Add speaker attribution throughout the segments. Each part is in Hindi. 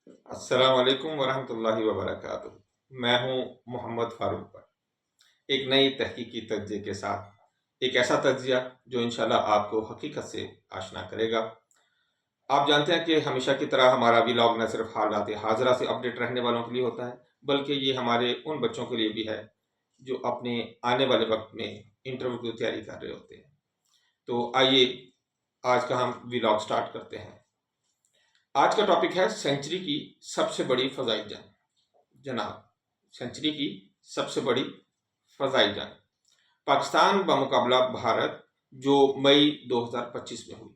Speaker 1: अस्सलाम वालेकुम वरहमतुल्लाहि वबरकातुहू। मैं हूं मोहम्मद फारूक पर एक नई तहकीकी तज्ज़िये के साथ। एक ऐसा तज्ज़िया जो इंशाल्लाह आपको हकीकत से आशना करेगा। आप जानते हैं कि हमेशा की तरह हमारा व्लॉग न सिर्फ हालात हाज़िरा से अपडेट रहने वालों के लिए होता है, बल्कि ये हमारे उन बच्चों के लिए भी है जो अपने आने वाले वक्त में इंटरव्यू की तैयारी कर रहे होते हैं। तो आइए आज का हम व्लॉग स्टार्ट करते हैं। आज का टॉपिक है सेंचुरी की सबसे बड़ी फ़ज़ाई जंग। जनाब, सेंचुरी की सबसे बड़ी फ़ज़ाई जंग पाकिस्तान बमुकाबला भारत, जो मई 2025 में हुई।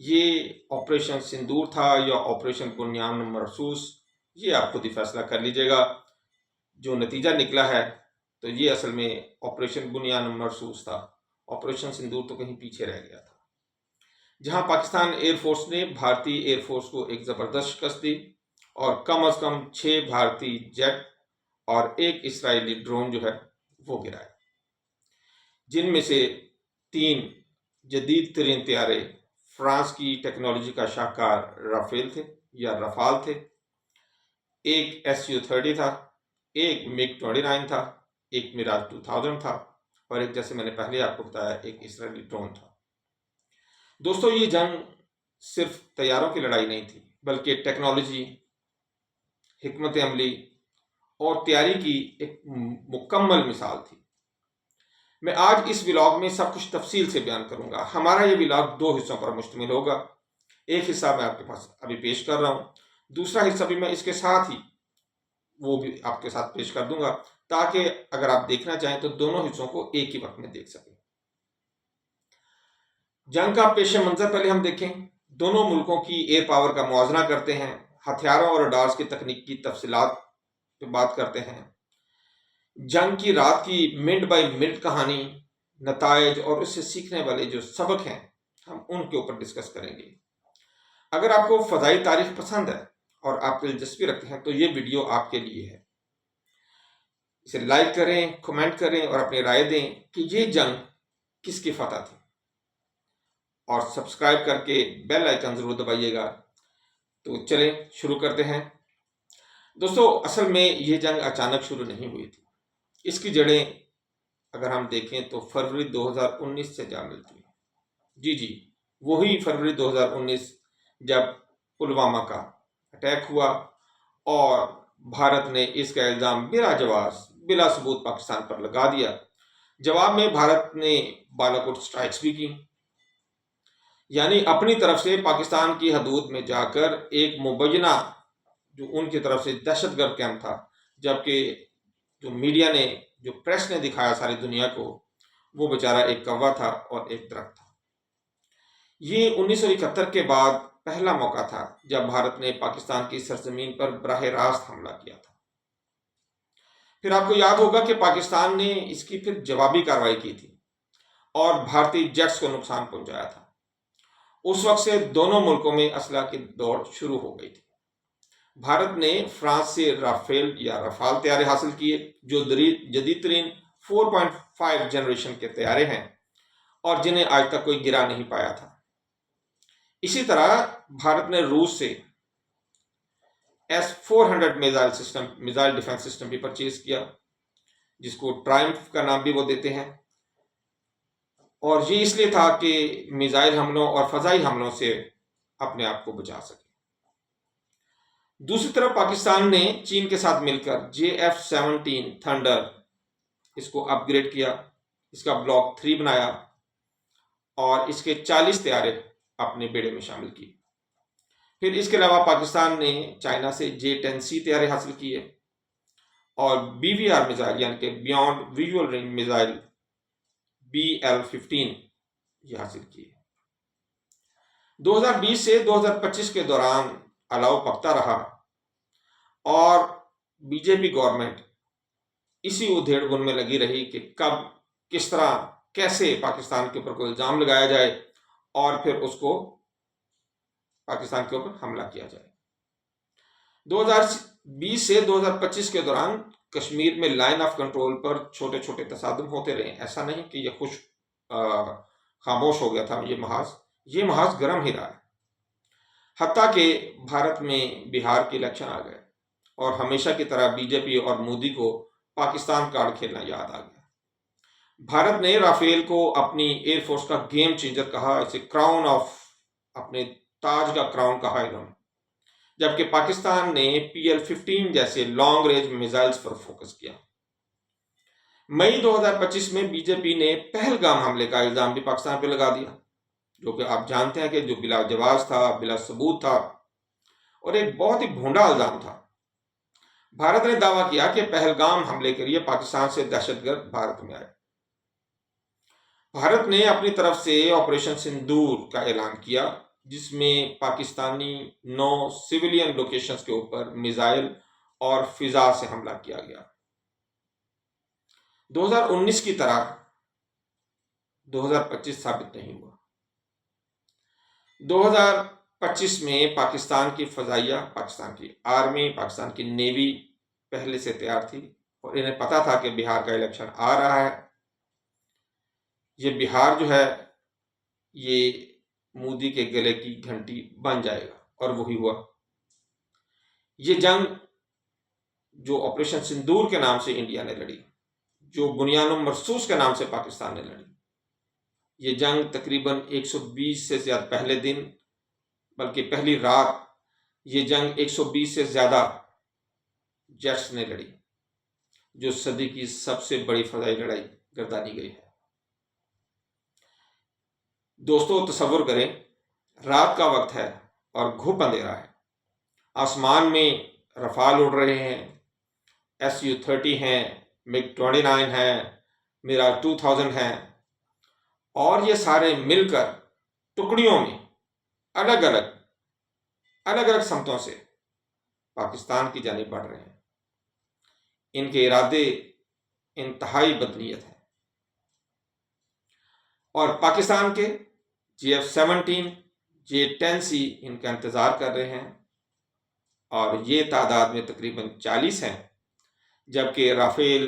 Speaker 1: ये ऑपरेशन सिंदूर था या ऑपरेशन बुनियान मरसूस, ये आप खुद ही फैसला कर लीजिएगा। जो नतीजा निकला है तो ये असल में ऑपरेशन बुनियान मरसूस था। ऑपरेशन सिंदूर तो कहीं पीछे रह गया था, जहां पाकिस्तान एयरफोर्स ने भारतीय एयरफोर्स को एक ज़बरदस्त शिकस्त दी और कम अज़ कम 6 भारतीय जेट और एक इसराइली ड्रोन जो है वो गिराए, जिनमें से 3 जदीद तरीन तैयारे फ्रांस की टेक्नोलॉजी का शाहकार राफेल थे या रफाल थे, एक SU-30 था, एक MiG-29 था, एक मिराज 2000 था और एक, जैसे मैंने पहले आपको बताया, एक इसराइली ड्रोन था। दोस्तों, ये जंग सिर्फ तैयारों की लड़ाई नहीं थी, बल्कि टेक्नोलॉजी, हिकमत अमली और तैयारी की एक मुकम्मल मिसाल थी। मैं आज इस व्लॉग में सब कुछ तफसील से बयान करूंगा। हमारा ये व्लॉग 2 हिस्सों पर मुश्तमिल होगा। एक हिस्सा मैं आपके पास अभी पेश कर रहा हूँ, दूसरा हिस्सा भी मैं इसके साथ ही वो भी आपके साथ पेश कर दूंगा, ताकि अगर आप देखना चाहें तो दोनों हिस्सों को एक ही वक्त में देख सकें। जंग का पेश मंजर पहले हम देखें। दोनों मुल्कों की एयर पावर का मुआवजा करते हैं, हथियारों और रडार्स की तकनीक की तफसीलात पे बात करते हैं, जंग की रात की मिनट बाय मिनट कहानी, नतायज और उससे सीखने वाले जो सबक हैं, हम उनके ऊपर डिस्कस करेंगे। अगर आपको फ़ज़ाई तारीख पसंद है और आप दिलचस्पी रखते हैं तो ये वीडियो आपके लिए है। इसे लाइक करें, कमेंट करें और अपनी राय दें कि ये जंग किसकी फतह थी, और सब्सक्राइब करके बेल आइकन ज़रूर दबाइएगा। तो चलें शुरू करते हैं। दोस्तों, असल में ये जंग अचानक शुरू नहीं हुई थी। इसकी जड़ें अगर हम देखें तो फरवरी 2019 से जा मिलती है। जी जी, वही फरवरी 2019, जब पुलवामा का अटैक हुआ और भारत ने इसका इल्ज़ाम बिला जवाब, बिला सबूत पाकिस्तान पर लगा दिया। जवाब में भारत ने बालाकोट स्ट्राइक्स भी की, यानी अपनी तरफ से पाकिस्तान की हदूद में जाकर एक मुबैना जो उनकी तरफ से दहशतगर्द कैंप था, जबकि जो मीडिया ने, जो प्रेस ने दिखाया सारी दुनिया को, वो बेचारा एक कौवा था और एक दरख्त था। ये 1971 के बाद पहला मौका था जब भारत ने पाकिस्तान की सरजमीन पर बराह रास्त हमला किया था। फिर आपको याद होगा कि पाकिस्तान ने इसकी फिर जवाबी कार्रवाई की थी और भारतीय जेट्स को नुकसान पहुंचाया था। उस वक्त से दोनों मुल्कों में असला की दौड़ शुरू हो गई थी। भारत ने फ्रांस से राफेल या रफाल तैयारे हासिल किए, जो जदीद तरीन 4.5 जनरेशन के तैयारे हैं और जिन्हें आज तक कोई गिरा नहीं पाया था। इसी तरह भारत ने रूस से S-400 मिसाइल डिफेंस सिस्टम भी परचेज किया, जिसको ट्रायम्फ का नाम भी वो देते हैं, और ये इसलिए था कि मिसाइल हमलों और फजाई हमलों से अपने आप को बचा सके। दूसरी तरफ पाकिस्तान ने चीन के साथ मिलकर JF-17 थंडर इसको अपग्रेड किया, इसका ब्लॉक 3 बनाया और इसके 40 तैयारे अपने बेड़े में शामिल किए। फिर इसके अलावा पाकिस्तान ने चाइना से J-10C तैयारे हासिल किए और BVR मिसाइल यानी कि beyond visual range missile BL-15 ये हासिल किए। 2020 से 2025 के दौरान अलाव पकता रहा और बीजेपी गवर्नमेंट इसी उधेड़-बुन में लगी रही कि कब, किस तरह, कैसे पाकिस्तान के ऊपर कोई इल्ज़ाम लगाया जाए और फिर उसको पाकिस्तान के ऊपर हमला किया जाए। 2020 से 2025 के दौरान कश्मीर में लाइन ऑफ कंट्रोल पर छोटे छोटे तसादुम होते रहे। ऐसा नहीं कि यह खामोश हो गया था, ये महाज गर्म ही रहा है। हत्ता कि भारत में बिहार के इलेक्शन आ गए और हमेशा की तरह बीजेपी और मोदी को पाकिस्तान कार्ड खेलना याद आ गया। भारत ने राफेल को अपनी एयरफोर्स का गेम चेंजर कहा, इसे क्राउन ऑफ, अपने ताज का क्राउन कहा इन्होंने। जबकि पाकिस्तान ने PL-15 जैसे लॉन्ग रेंज मिसाइल्स पर फोकस किया। मई 2025 में बीजेपी ने पहलगाम हमले का इल्जाम भी पाकिस्तान पर लगा दिया, जो कि आप जानते हैं कि जो बिला जवाब था, बिला सबूत था और एक बहुत ही भोंडा इल्जाम था। भारत ने दावा किया कि पहलगाम हमले के लिए पाकिस्तान से दहशतगर्द भारत में आए। भारत ने अपनी तरफ से ऑपरेशन सिंदूर का ऐलान किया, जिसमें पाकिस्तानी 9 सिविलियन लोकेशंस के ऊपर मिसाइल और फिजा से हमला किया गया। 2019 की तरह 2025 साबित नहीं हुआ। 2025 में पाकिस्तान की फजाइया, पाकिस्तान की आर्मी, पाकिस्तान की नेवी पहले से तैयार थी और इन्हें पता था कि बिहार का इलेक्शन आ रहा है। ये बिहार जो है ये मोदी के गले की घंटी बन जाएगा और वही हुआ। ये जंग जो ऑपरेशन सिंदूर के नाम से इंडिया ने लड़ी, जो बुनियानुम मरसूस के नाम से पाकिस्तान ने लड़ी, ये जंग तकरीबन 120 से ज्यादा, पहले दिन बल्कि पहली रात ये जंग 120 से ज्यादा जेट्स ने लड़ी, जो सदी की सबसे बड़ी फजाई लड़ाई गर्दानी गई है। दोस्तों तसव्वुर करें, रात का वक्त है और घुप अंधेरा है, आसमान में रफाल उड़ रहे हैं, Su-30 हैं, MiG-29 हैं, मिराज 2000 हैं और ये सारे मिलकर टुकड़ियों में अलग अलग समतों से पाकिस्तान की जानिब बढ़ रहे हैं। इनके इरादे इंतहाई बदनीयत हैं और पाकिस्तान के JF-17, J-10C इनका इंतजार कर रहे हैं और ये तादाद में तकरीबन 40 हैं, जबकि राफेल,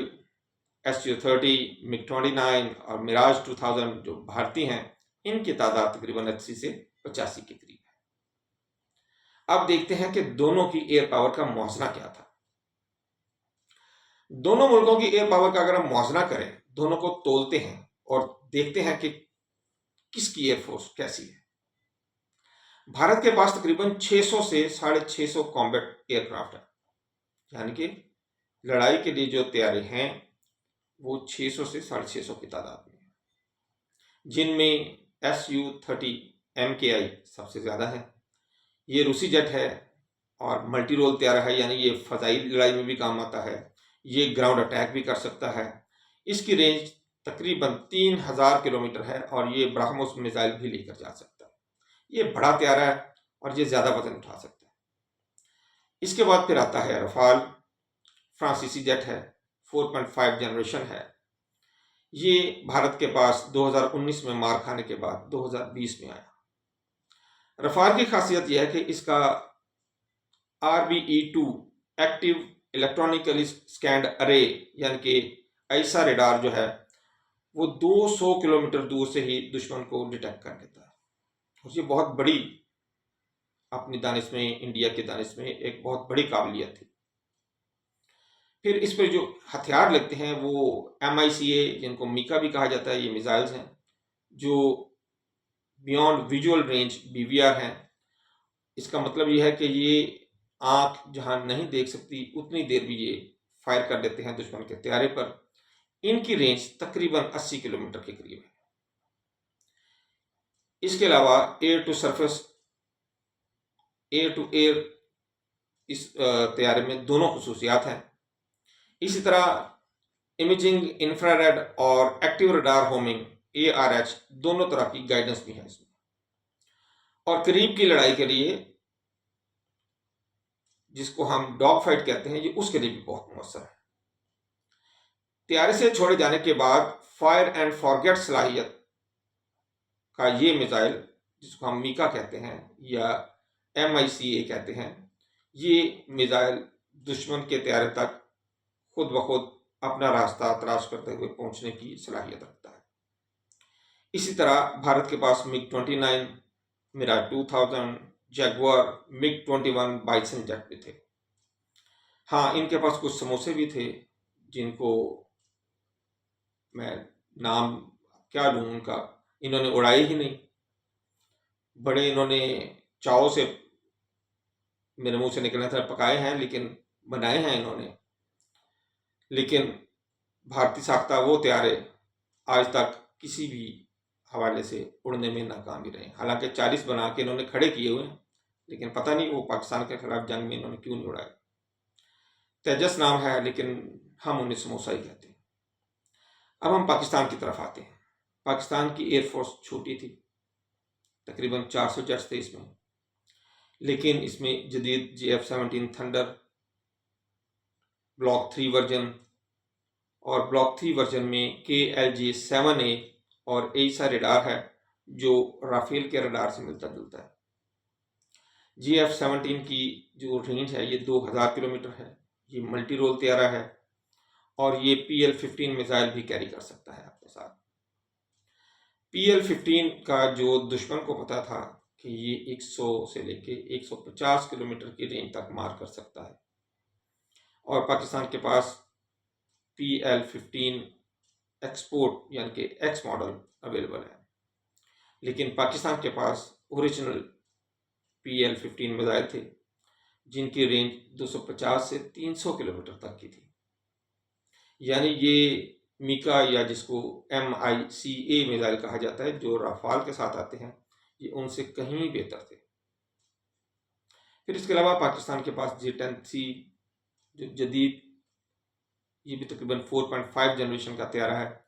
Speaker 1: Su-30, MiG-29 और मिराज 2000 जो भारतीय हैं, इनकी तादाद तकरीबन 80 से 85 के करीब है। अब देखते हैं कि दोनों की एयर पावर का मौजना क्या था। दोनों मुल्कों की एयर पावर का अगर हम मौजना करें, दोनों को तोलते हैं और देखते हैं कि किसकी एयरफोर्स कैसी है। भारत के पास तकरीबन 600 से 650 कॉम्बैट एयरक्राफ्ट है, यानी कि लड़ाई के लिए जो तैयारी हैं वो 600 से 650 की तादाद में है, जिनमें Su-30 MKI सबसे ज्यादा है। ये रूसी जेट है और मल्टी रोल तैयार है, यानी ये फजाई लड़ाई में भी काम आता है, ये ग्राउंड अटैक भी कर सकता है। इसकी रेंज तकरीबन 3000 किलोमीटर है और ये ब्राह्मोस मिसाइल भी लेकर जा सकता है। ये बड़ा तैयारा है और ये ज्यादा वजन उठा सकता है। इसके बाद फिर आता है रफाल, फ्रांसीसी जेट है, 4.5 जनरेशन है। ये भारत के पास 2019 में मार खाने के बाद 2020 में आया। रफाल की खासियत यह है कि इसका RBE-2 एक्टिव इलेक्ट्रॉनिकली स्कैंड अरे, यानी कि ऐसा रेडार जो है वो 200 किलोमीटर दूर से ही दुश्मन को डिटेक्ट कर लेता है और ये बहुत बड़ी, अपनी दानिश में, इंडिया की दानिश में एक बहुत बड़ी काबिलियत थी। फिर इस पर जो हथियार लगते हैं वो MICA, जिनको मीका भी कहा जाता है, ये मिसाइल्स हैं जो बियॉन्ड विजुअल रेंज BVR हैं। इसका मतलब यह है कि ये आंख जहां नहीं देख सकती उतनी देर भी ये फायर कर देते हैं दुश्मन के तैयारे पर। इनकी रेंज तकरीबन 80 किलोमीटर के करीब है। इसके अलावा air to surface, air to air इस तैयारे में दोनों खसूसियात हैं। इसी तरह इमेजिंग, इंफ्रारेड और एक्टिव रडार होमिंग ARH दोनों तरह की गाइडेंस भी है इसमें। और करीब की लड़ाई के लिए, जिसको हम डॉग फाइट कहते हैं, ये उसके लिए भी बहुत मुअस्सर है। तैयारी से छोड़े जाने के बाद फायर एंड फॉरगेट सलाहियत का ये मिसाइल, जिसको हम मीका कहते हैं या MICA कहते हैं, ये मिसाइल दुश्मन के तैयारे तक खुद ब खुद अपना रास्ता तलाश करते हुए पहुंचने की सलाहियत रखता है। इसी तरह भारत के पास MiG-29, Mirage 2000, Jaguar MiG-21 bison jet भी थे। हाँ, इनके पास कुछ समोसे भी थे जिनको मैं नाम क्या लूँ उनका, इन्होंने उड़ाए ही नहीं। बड़े इन्होंने चाव से मेरे मुंह से निकलने तरह पकाए हैं, लेकिन बनाए हैं इन्होंने, लेकिन भारतीय साख्ता वो तैयारे आज तक किसी भी हवाले से उड़ने में नाकाम ही रहे। हालांकि 40 बना के इन्होंने खड़े किए हुए हैं, लेकिन पता नहीं वो पाकिस्तान के खिलाफ जंग में इन्होंने क्यों नहीं उड़ाए। तेजस नाम है, लेकिन हम उन्हें समोसा ही कहते हैं। अब हम पाकिस्तान की तरफ आते हैं। पाकिस्तान की एयरफोर्स छोटी थी, तकरीबन 400 जेट्स थे इसमें, लेकिन इसमें जदीद JF-17 थंडर ब्लॉक 3 वर्जन और ब्लॉक 3 वर्जन में KLJ-7A और ऐसा रडार है जो राफेल के रडार से मिलता जुलता है। JF-17 की जो रेंज है ये 2000 किलोमीटर है। ये मल्टी रोल तैयारा है और ये PL-15 मिसाइल भी कैरी कर सकता है अपने साथ। PL-15 का जो दुश्मन को पता था कि ये 100 से लेके 150 किलोमीटर की रेंज तक मार कर सकता है, और पाकिस्तान के पास PL-15 एक्सपोर्ट यानी कि एक्स मॉडल अवेलेबल है, लेकिन पाकिस्तान के पास ओरिजिनल PL-15 मिसाइल थे जिनकी रेंज 250 से 300 किलोमीटर तक की थी। यानी ये मीका या जिसको MICA मिसाइल कहा जाता है जो राफाल के साथ आते हैं, ये उनसे कहीं बेहतर थे। फिर इसके अलावा पाकिस्तान के पास J-10C जो जदीद, ये भी तकरीबन 4.5 जनरेशन का तैयारा है,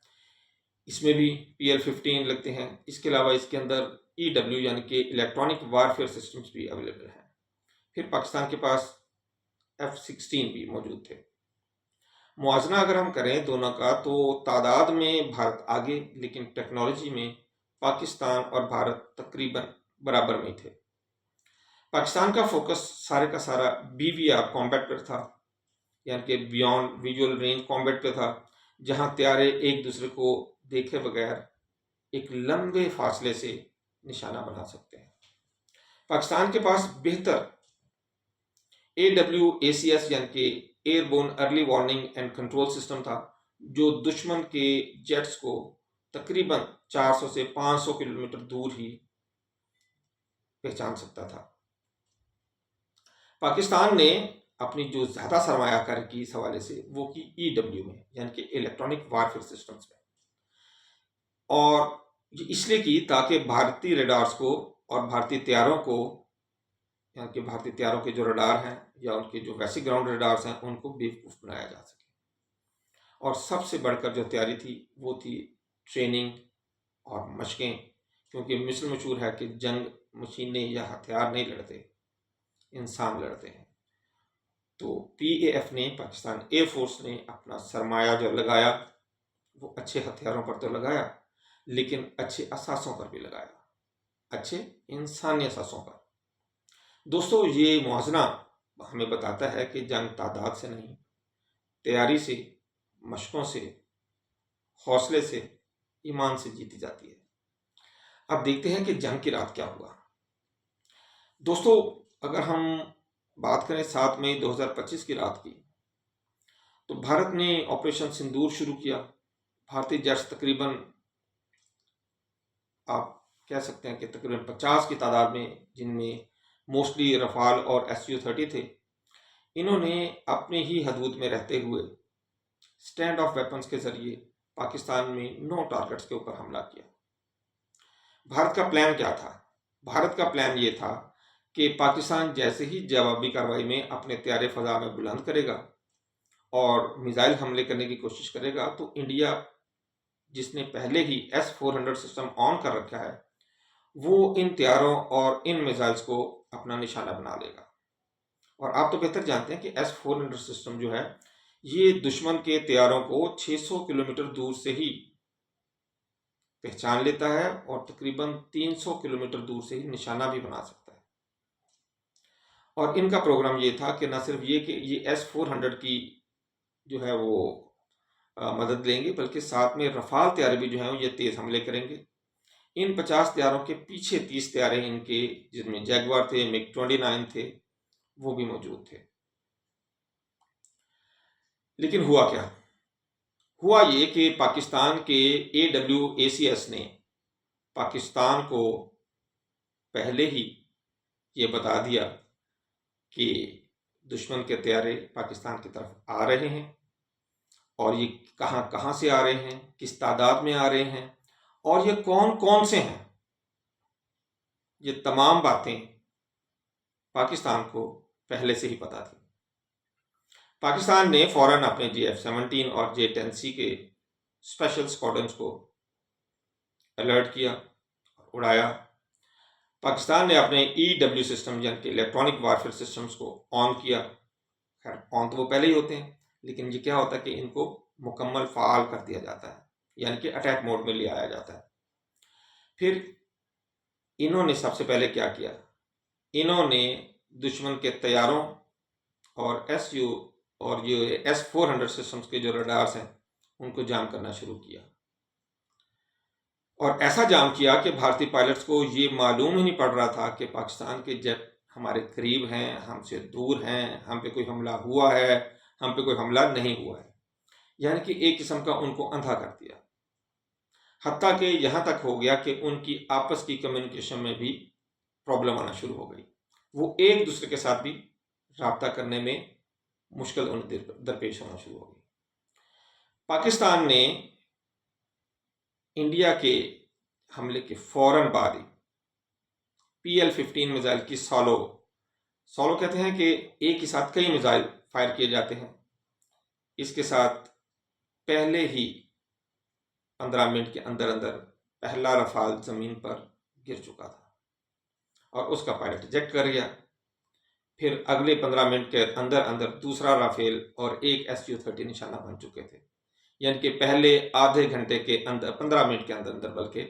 Speaker 1: इसमें भी PL-15 लगते हैं। इसके अलावा इसके अंदर EW यानी कि इलेक्ट्रॉनिक वारफेयर सिस्टम्स भी अवेलेबल हैं। फिर पाकिस्तान के पास F-16 भी मौजूद थे। मुआवजना अगर हम करें दोनों का तो तादाद में भारत आगे, लेकिन टेक्नोलॉजी में पाकिस्तान और भारत तकरीबन बराबर में थे। पाकिस्तान का फोकस सारे का सारा BVR कॉम्बैट पर था, यानी कि बियॉन्ड विजुअल रेंज कॉम्बैट पे था, जहां त्यारे एक दूसरे को देखे बगैर एक लंबे फासले से निशाना बना सकते हैं। पाकिस्तान के पास बेहतर AWACS यानी कि airborne early warning and control system था, जो दुश्मन के जेट्स को तकरीबन 400 से 500 किलोमीटर दूर ही पहचान सकता था। पाकिस्तान ने अपनी जो ज्यादा सरमायाकारी की इस हवाले से वो की EW में यानी कि इलेक्ट्रॉनिक वारफेयर सिस्टम्स में, और ये इसलिए की ताकि भारतीय रडार्स को और भारतीय तैयारों को, यानी कि भारतीय तैयारों के जो रडार हैं या उनके जो वैसे ग्राउंड रडार्स हैं उनको बेवकूफ़ बनाया जा सके। और सबसे बढ़कर जो तैयारी थी वो थी ट्रेनिंग और मशकें, क्योंकि मिसल मशहूर है कि जंग मशीनें या हथियार नहीं लड़ते, इंसान लड़ते हैं। तो PAF ने, पाकिस्तान एयरफोर्स ने अपना सरमाया जो लगाया वो अच्छे हथियारों पर तो लगाया, लेकिन अच्छे असासों पर भी लगाया, अच्छे इंसानी असासों पर। दोस्तों, ये मुआवजना हमें बताता है कि जंग तादाद से नहीं, तैयारी से, मशकों से, हौसले से, ईमान से जीती जाती है। अब देखते हैं कि जंग की रात क्या हुआ। दोस्तों, अगर हम बात करें 7 मई 2025 की रात की, तो भारत ने ऑपरेशन सिंदूर शुरू किया। भारतीय जेट्स तकरीबन, आप कह सकते हैं कि तकरीबन 50 की तादाद में, जिनमें मोस्टली रफाल और SU-30 थे, इन्होंने अपने ही हदूद में रहते हुए स्टैंड ऑफ वेपन्स के जरिए पाकिस्तान में 9 टारगेट्स के ऊपर हमला किया। भारत का प्लान क्या था? भारत का प्लान ये था कि पाकिस्तान जैसे ही जवाबी कार्रवाई में अपने तैयारे फजा में बुलंद करेगा और मिसाइल हमले करने की कोशिश करेगा, तो इंडिया, जिसने पहले ही S-400 सिस्टम ऑन कर रखा है, वो इन तैयारों और इन मिसाइल्स को अपना निशाना बना लेगा। और आप तो बेहतर जानते हैं कि S-400 सिस्टम जो है ये दुश्मन के तैयारों को 600 किलोमीटर दूर से ही पहचान लेता है और तकरीबन 300 किलोमीटर दूर से ही निशाना भी बना सकता है। और इनका प्रोग्राम ये था कि न सिर्फ ये कि ये S-400 की जो है वो मदद लेंगे, बल्कि साथ में रफाल तैयारे भी जो है ये तेज हमले करेंगे। इन 50 तैयारों के पीछे 30 तैयारे इनके, जिसमें जैगवार थे, मिग 29 थे, वो भी मौजूद थे। लेकिन हुआ क्या? हुआ ये कि पाकिस्तान के AWACS ने पाकिस्तान को पहले ही ये बता दिया कि दुश्मन के तैयारे पाकिस्तान की तरफ आ रहे हैं, और ये कहाँ कहाँ से आ रहे हैं, किस तादाद में आ रहे हैं, और ये कौन कौन से हैं। ये तमाम बातें पाकिस्तान को पहले से ही पता थी। पाकिस्तान ने फौरन अपने JF-17 और J-10C के स्पेशल स्क्वाड्रन्स को अलर्ट किया, उड़ाया। पाकिस्तान ने अपने EW सिस्टम यानी कि इलेक्ट्रॉनिक वारफेयर सिस्टम्स को ऑन किया। खैर, ऑन तो वो पहले ही होते हैं, लेकिन ये क्या होता है कि इनको मुकम्मल फ़ाल कर दिया जाता है, यानी कि अटैक मोड में ले आया जाता है। फिर इन्होंने सबसे पहले क्या किया? इन्होंने दुश्मन के तैयारों और SU और ये S-400 सिस्टम्स के जो रडार्स हैं उनको जाम करना शुरू किया, और ऐसा जाम किया कि भारतीय पायलट्स को ये मालूम ही नहीं पड़ रहा था कि पाकिस्तान के जेट हमारे करीब हैं, हमसे दूर हैं, हम पे कोई हमला हुआ है, हम पे कोई हमला नहीं हुआ है। यानी कि एक किस्म का उनको अंधा कर दिया। हत्ता कि यहाँ तक हो गया कि उनकी आपस की कम्युनिकेशन में भी प्रॉब्लम आना शुरू हो गई। वो एक दूसरे के साथ भी राब्ता करने में मुश्किल उन्हें दरपेश होना शुरू हो गई। पाकिस्तान ने इंडिया के हमले के फौरन बाद ही PL-15 मिसाइल की सॉलो कहते हैं कि एक ही साथ कई मिसाइल फायर किए जाते हैं, इसके साथ पहले ही 15 मिनट के अंदर अंदर पहला रफाल ज़मीन पर गिर चुका था और उसका पायलट इजेक्ट कर गया। फिर अगले 15 मिनट के अंदर अंदर दूसरा राफेल और एक SU-30 निशाना बन चुके थे। यानी कि पहले आधे घंटे के अंदर, 15 मिनट के अंदर अंदर बल्कि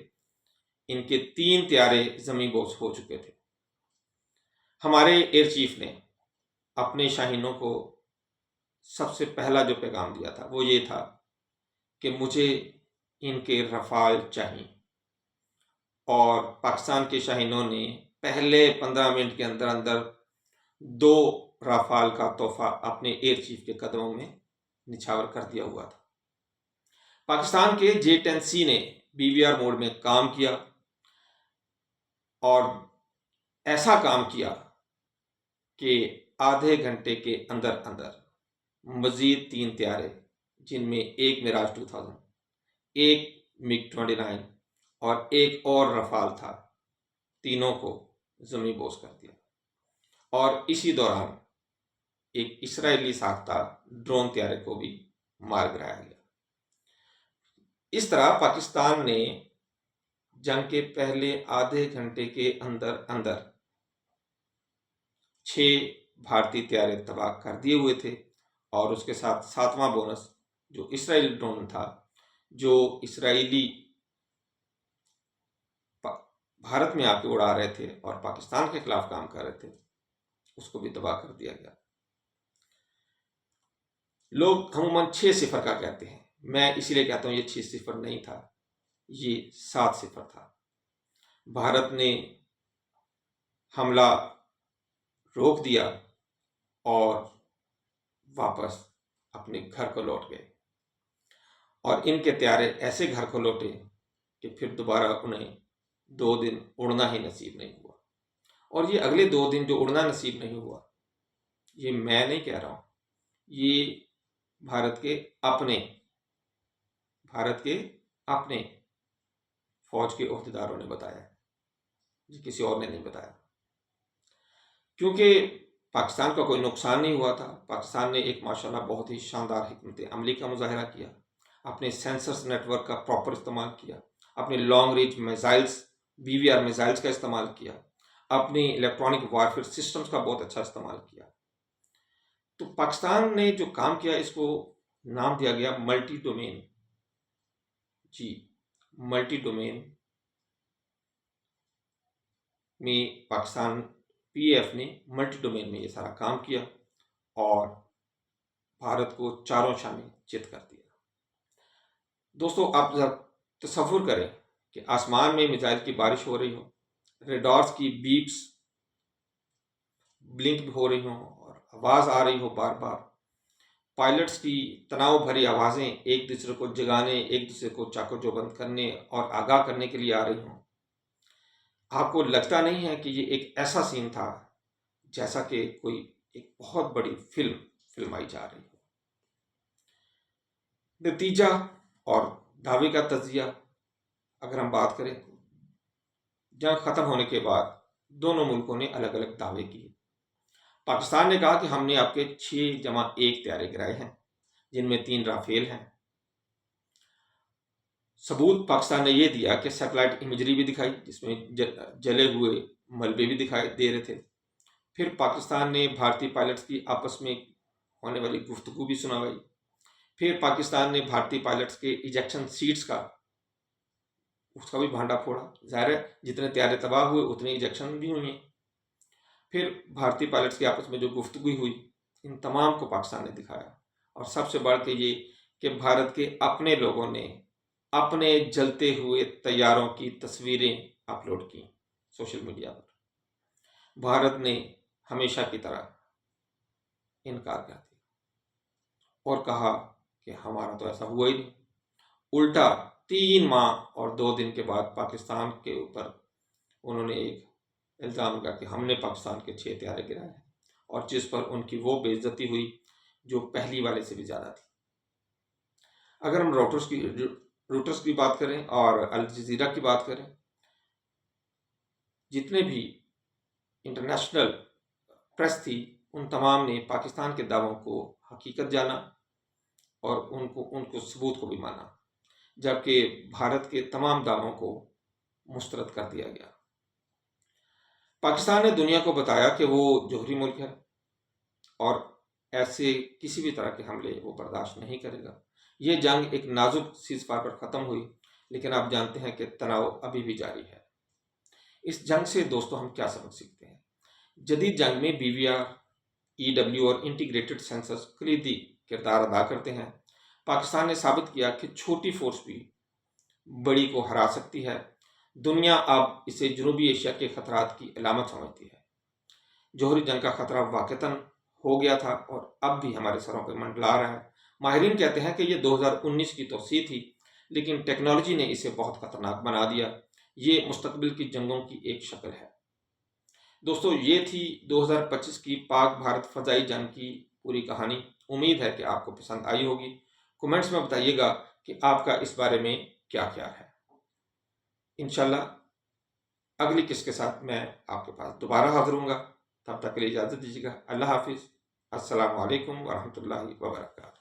Speaker 1: इनके 3 तैयारे ज़मींदोज़ हो चुके थे। हमारे एयर चीफ ने अपने शाहीनों को सबसे पहला जो पैगाम दिया था वो ये था कि मुझे इनके रफाल चाहिए, और पाकिस्तान के शाहीनों ने पहले 15 मिनट के अंदर अंदर 2 राफाल का तोहफा अपने एयर चीफ के कदमों में निछावर कर दिया हुआ था। पाकिस्तान के J-10C ने BVR मोड में काम किया, और ऐसा काम किया कि आधे घंटे के अंदर अंदर मज़ीद 3 तैयारे, जिनमें एक मिराज 2000, एक मिग 29 और एक और रफाल था, तीनों को ज़मींदोज़ कर दिया। और इसी दौरान एक इसराइली साख्ता ड्रोन तैयारे को भी मार गिराया गया। इस तरह पाकिस्तान ने जंग के पहले आधे घंटे के अंदर अंदर 6 भारतीय तैयारे तबाह कर दिए हुए थे, और उसके साथ 7वां बोनस जो इसराइली ड्रोन था, जो इसराइली भारत में आके उड़ा रहे थे और पाकिस्तान के खिलाफ काम कर रहे थे, उसको भी तबाह कर दिया गया। लोग अमूमन 6 सिफर का कहते हैं, मैं इसीलिए कहता हूँ ये 6 सिफर नहीं था, ये 7 सिफर था। भारत ने हमला रोक दिया और वापस अपने घर को लौट गए, और इनके तैयारे ऐसे घर को लौटे कि फिर दोबारा उन्हें 2 दिन उड़ना ही नसीब नहीं हुआ। और ये अगले 2 दिन जो उड़ना नसीब नहीं हुआ, ये मैं नहीं कह रहा हूँ, ये भारत के अपने फौज के ओहदेदारों ने बताया, ये किसी और ने नहीं बताया। क्योंकि पाकिस्तान का कोई नुकसान नहीं हुआ था। पाकिस्तान ने एक माशाल्लाह बहुत ही शानदार हिकमत अमली का मुजाहरा किया, अपने सेंसर्स नेटवर्क का प्रॉपर इस्तेमाल किया, अपने long range missiles BVR missiles का इस्तेमाल किया, अपनी इलेक्ट्रॉनिक वारफेयर सिस्टम्स का बहुत अच्छा इस्तेमाल किया। तो पाकिस्तान ने जो काम किया, इसको नाम दिया गया मल्टी डोमेन। जी, मल्टी डोमेन में पाकिस्तान PAF ने मल्टी डोमेन में ये सारा काम किया और भारत को चारों शामें चित कर दिया। दोस्तों, आप जब तसव्वुर करें कि आसमान में मिसाइल की बारिश हो रही हो, रेडार्स की बीप्स ब्लिंक हो रही हो और आवाज़ आ रही हो बार बार, पायलट्स की तनाव भरी आवाज़ें एक दूसरे को जगाने, एक दूसरे को चाको चौबंद करने और आगाह करने के लिए आ रही हों, आपको लगता नहीं है कि ये एक ऐसा सीन था जैसा कि कोई एक बहुत बड़ी फिल्माई जा रही हो। नतीजा और दावे का तजिया अगर हम बात करें, जंग खत्म होने के बाद दोनों मुल्कों ने अलग अलग दावे किए। पाकिस्तान ने कहा कि हमने आपके 6+1 तैयारे गिराए हैं, जिनमें 3 राफेल हैं। सबूत पाकिस्तान ने यह दिया कि सैटेलाइट इमेजरी भी दिखाई, जिसमें जले हुए मलबे भी दिखाई दे रहे थे। फिर पाकिस्तान ने भारतीय पायलट्स की आपस में होने वाली गुफ्तगू भी सुनाई। फिर पाकिस्तान ने भारतीय पायलट्स के इजेक्शन सीट्स का उसका भी भांडा फोड़ा। ज़ाहिर है जितने तैयारे तबाह हुए उतने इजेक्शन भी हुए। फिर भारतीय पायलट्स की आपस में जो गुफ्तगू हुई, इन तमाम को पाकिस्तान ने दिखाया। और सबसे बढ़ के ये कि भारत के अपने लोगों ने अपने जलते हुए तैयारों की तस्वीरें अपलोड की सोशल मीडिया पर। भारत ने हमेशा की तरह इनकार कर दिया और कहा कि हमारा तो ऐसा हुआ ही नहीं। उल्टा 3 माह और 2 दिन के बाद पाकिस्तान के ऊपर उन्होंने एक इल्ज़ाम लगा कि हमने पाकिस्तान के 6 तैयारे गिराए हैं, और जिस पर उनकी वो बेइज्जती हुई जो पहली वाले से भी ज़्यादा थी। अगर हम रूटर्स की बात करें और अल जज़ीरा की बात करें, जितने भी इंटरनेशनल प्रेस थी उन तमाम ने पाकिस्तान के दावों को हकीकत जाना और उनको सबूत को भी माना, जबकि भारत के तमाम दावों को मुस्तरद कर दिया गया। पाकिस्तान ने दुनिया को बताया कि वो जोहरी मुल्क है और ऐसे किसी भी तरह के हमले वो बर्दाश्त नहीं करेगा। ये जंग एक नाजुक सीज़फायर पर ख़त्म हुई, लेकिन आप जानते हैं कि तनाव अभी भी जारी है। इस जंग से दोस्तों हम क्या समझ सकते हैं? जदीद जंग में BVR, EW और इंटीग्रेटेड सेंसर्स कलीदी किरदार अदा करते हैं। पाकिस्तान ने साबित किया कि छोटी फोर्स भी बड़ी को हरा सकती है। दुनिया अब इसे जनूबी एशिया के खतरात की अलामत समझती है। जोहरी जंग का खतरा वाक़तन हो गया था और अब भी हमारे सरों पर मंडला रहा है। माहिरीन कहते हैं कि ये 2019 की तोसी थी, लेकिन टेक्नोलॉजी ने इसे बहुत ख़तरनाक बना दिया। ये मुस्तकबिल की जंगों की एक शक्ल है। दोस्तों, ये थी 2025 की पाक भारत फ़ज़ाई जंग की पूरी कहानी। उम्मीद है कि आपको पसंद आई होगी। कमेंट्स में बताइएगा कि आपका इस बारे में क्या ख्याल है। इंशाल्लाह अगली किस्त के साथ मैं आपके पास दोबारा हाजिर हूँगा। तब तक के लिए इजाज़त दीजिएगा। अल्लाह हाफिज़। अस्सलामु अलैकुम वरहमतुल्लाहि वबरकातुहू।